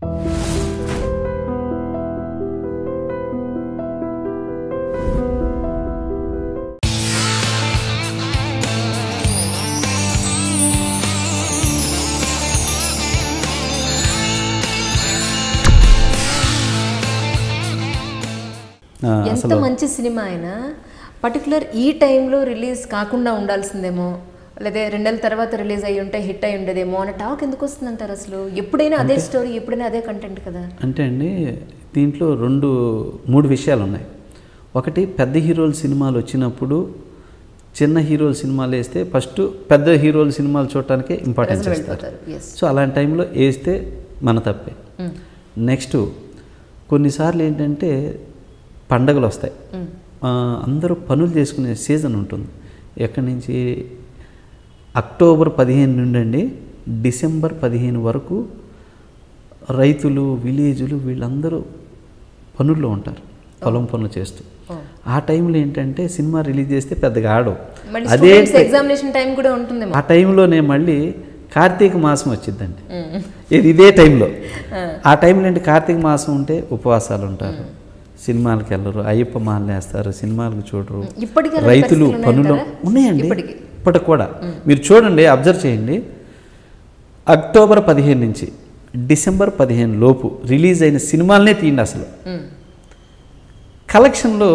ఎంత మంచి సినిమా అయినా పర్టికులర్ ఈ టైంలో రిలీజ్ కాకుండా ఉండాల్సిందేమో, లేదా 2 నెలల తర్వాత రిలీజ్ అయ్యి ఉంటే హిట్ అయి ఉండేదేమో అనే టాక్ ఎందుకు వస్తుందంటారు? అసలు ఎప్పుడైనా అదే స్టోరీ, ఎప్పుడైనా అదే కంటెంట్ కదా. అంటే అండి దీంట్లో 3 విషయాలు ఉన్నాయి. ఒకటి, పెద్ద హీరోల సినిమాలు వచ్చినప్పుడు చిన్న హీరోల సినిమాలు వేస్తే ఫస్ట్ పెద్ద హీరోల సినిమాలు చూడటానికి ఇంపార్టెన్స్ ఇస్తారు. సో అలాంటి టైంలో వేస్తే మన తప్పే. నెక్స్ట్, కొన్నిసార్లు ఏంటంటే పండగలు వస్తాయి, అందరూ పనులు చేసుకునే సీజన్ ఉంటుంది. ఎక్కడి నుంచి అక్టోబర్ 15 నుండి అండి డిసెంబర్ 15 వరకు రైతులు, విలేజులు వీళ్ళందరూ పనుల్లో ఉంటారు, పొలం పనులు చేస్తూ. ఆ టైంలో ఏంటంటే సినిమా రిలీజ్ చేస్తే పెద్దగా ఆడవు. అదే ఎగ్జామినేషన్ టైం కూడా ఉంటుంది. ఆ టైంలోనే మళ్ళీ కార్తీక మాసం వచ్చిందండి, ఇదే టైంలో. ఆ టైంలో ఏంటి, కార్తీక మాసం ఉంటే ఉపవాసాలు ఉంటారు, సినిమాలకు వెళ్ళరు, అయ్యప్ప మాలలు వేస్తారు, సినిమాలకు చూడరు, రైతులు పనులు ఉన్నాయండి ఇప్పటికి కూడా. మీరు చూడండి, అబ్జర్వ్ చేయండి, అక్టోబర్ 15 నుంచి డిసెంబర్ 15 లోపు రిలీజ్ అయిన సినిమాలనే తీయండి. అసలు కలెక్షన్లో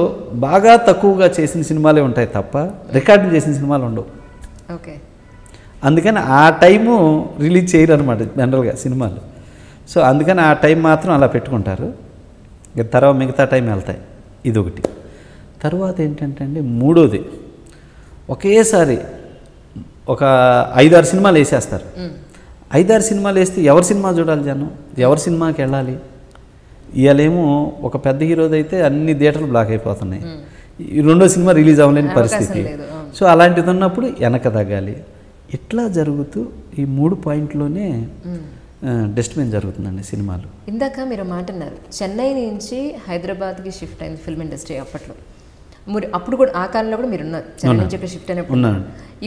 బాగా తక్కువగా చేసిన సినిమాలే ఉంటాయి తప్ప రికార్డులు చేసిన సినిమాలు ఉండవు. ఓకే, అందుకని ఆ టైము రిలీజ్ చేయరు అనమాట జనరల్గా సినిమాలు. సో అందుకని ఆ టైం మాత్రం అలా పెట్టుకుంటారు, తర్వాత మిగతా టైం వెళ్తాయి. ఇదొకటి. తర్వాత ఏంటంటే అండి, మూడోది, ఒకేసారి ఒక 5-6 సినిమాలు వేసేస్తారు. 5-6 సినిమాలు వేస్తే ఎవరి సినిమా చూడాలి జనం, ఎవరి సినిమాకి వెళ్ళాలి? ఇవాళేమో ఒక పెద్ద హీరోది అయితే అన్ని థియేటర్లు బ్లాక్ అయిపోతున్నాయి, ఈ రెండో సినిమా రిలీజ్ అవ్వలేని పరిస్థితి. సో అలాంటిది ఉన్నప్పుడు వెనక తగ్గాలి. ఇట్లా జరుగుతూ ఈ 3 పాయింట్లోనే డిస్టర్బెన్స్ జరుగుతుందండి సినిమాలు. ఇందాక మీరు మాట అన్నారు, చెన్నై నుంచి హైదరాబాద్కి షిఫ్ట్ అయింది ఫిల్మ్ ఇండస్ట్రీ. అప్పుడు కూడా ఆ కాలంలో కూడా మీరు ఉన్నారు, చెన్నై నుంచి ఇక్కడ షిఫ్ట్ అయినప్పుడు.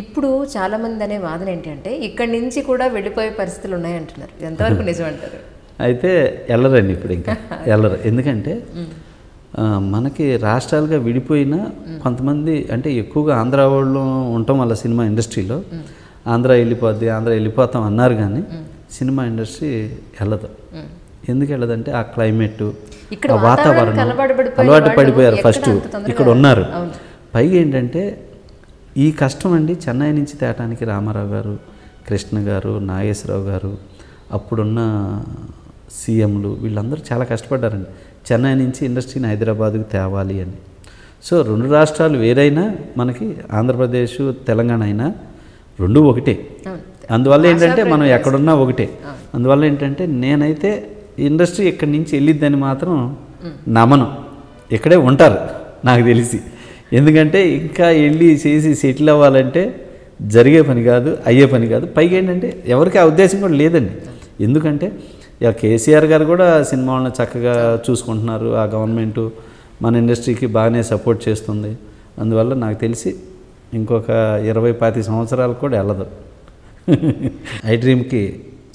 ఇప్పుడు చాలామంది అనే వాదన ఏంటంటే ఇక్కడి నుంచి కూడా వెళ్ళిపోయే పరిస్థితులు ఉన్నాయంటున్నారు. ఎంతవరకు నిజం అంటారు? అయితే వెళ్ళరండి ఇప్పుడు, ఇంకా వెళ్ళరు. ఎందుకంటే మనకి రాష్ట్రాలుగా విడిపోయినా కొంతమంది అంటే ఎక్కువగా ఆంధ్ర వాళ్ళు ఉండటం వల్ల సినిమా ఇండస్ట్రీలో ఆంధ్ర వెళ్ళిపోతాం అన్నారు, కానీ సినిమా ఇండస్ట్రీ వెళ్ళదు. ఎందుకు వెళ్ళదంటే ఆ క్లైమేట్, ఆ వాతావరణం అలవాటు పడిపోయారు. ఫస్ట్ ఇక్కడ ఉన్నారు, పైగా ఏంటంటే ఈ కష్టం అండి చెన్నై నుంచి తేటానికి రామారావు గారు, కృష్ణ గారు, నాగేశ్వరరావు గారు, అప్పుడున్న సీఎంలు వీళ్ళందరూ చాలా కష్టపడ్డారండి చెన్నై నుంచి ఇండస్ట్రీని హైదరాబాద్కు తేవాలి అని. సో 2 రాష్ట్రాలు వేరైనా మనకి ఆంధ్రప్రదేశ్, తెలంగాణ అయినా 2 ఒకటే. అందువల్ల ఏంటంటే మనం ఎక్కడున్నా ఒకటే. అందువల్ల ఏంటంటే నేనైతే ఇండస్ట్రీ ఇక్కడి నుంచి వెళ్ళిద్దని మాత్రం నమ్మను, ఇక్కడే ఉంటారు నాకు తెలిసి. ఎందుకంటే ఇంకా వెళ్ళి చేసి సెటిల్ అవ్వాలంటే జరిగే పని కాదు, అయ్యే పని కాదు. పైగా ఏంటంటే ఎవరికి ఆ ఉద్దేశం కూడా లేదండి. ఎందుకంటే ఇక కేసీఆర్ గారు కూడా సినిమా వాళ్ళని చక్కగా చూసుకుంటున్నారు, ఆ గవర్నమెంటు మన ఇండస్ట్రీకి బాగానే సపోర్ట్ చేస్తుంది. అందువల్ల నాకు తెలిసి ఇంకొక 20-25 సంవత్సరాలు కూడా వెళ్ళదు. ఐ డ్రీమ్కి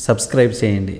సబ్స్క్రైబ్ చేయండి.